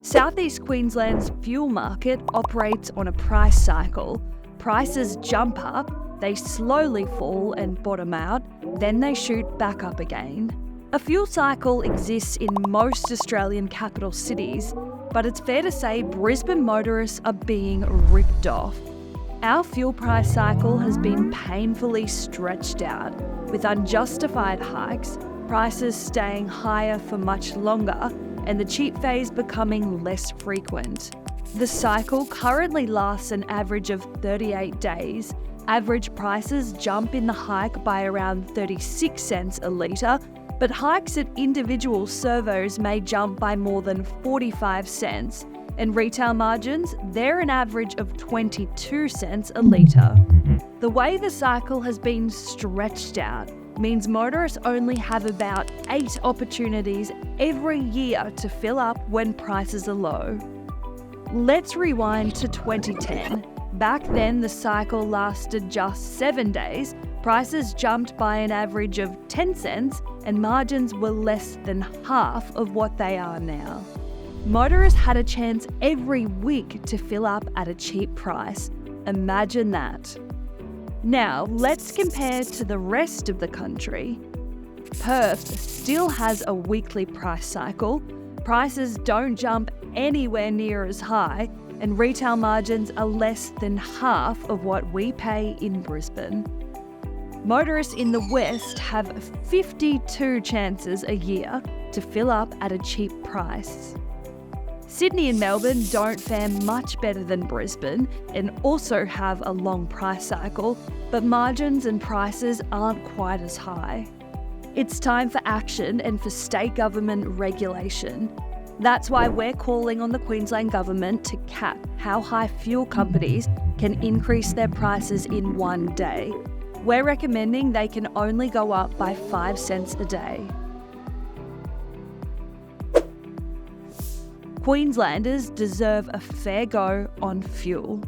Southeast Queensland's fuel market operates on a price cycle. Prices jump up, they slowly fall and bottom out, then they shoot back up again. A fuel cycle exists in most Australian capital cities, but it's fair to say Brisbane motorists are being ripped off. Our fuel price cycle has been painfully stretched out, with unjustified hikes, prices staying higher for much longer, and the cheap phase becoming less frequent. The cycle currently lasts an average of 38 days. Average prices jump in the hike by around 36 cents a litre, but hikes at individual servos may jump by more than 45 cents, and retail margins, they're an average of 22 cents a litre. The way the cycle has been stretched out means motorists only have about 8 opportunities every year to fill up when prices are low. Let's rewind to 2010. Back then, the cycle lasted just 7 days, prices jumped by an average of 10 cents, and margins were less than half of what they are now. Motorists had a chance every week to fill up at a cheap price. Imagine that. Now, let's compare to the rest of the country. Perth still has a weekly price cycle, prices don't jump anywhere near as high, and retail margins are less than half of what we pay in Brisbane. Motorists in the West have 52 chances a year to fill up at a cheap price. Sydney and Melbourne don't fare much better than Brisbane and also have a long price cycle, but margins and prices aren't quite as high. It's time for action and for state government regulation. That's why we're calling on the Queensland Government to cap how high fuel companies can increase their prices in one day. We're recommending they can only go up by 5 cents a day. Queenslanders deserve a fair go on fuel.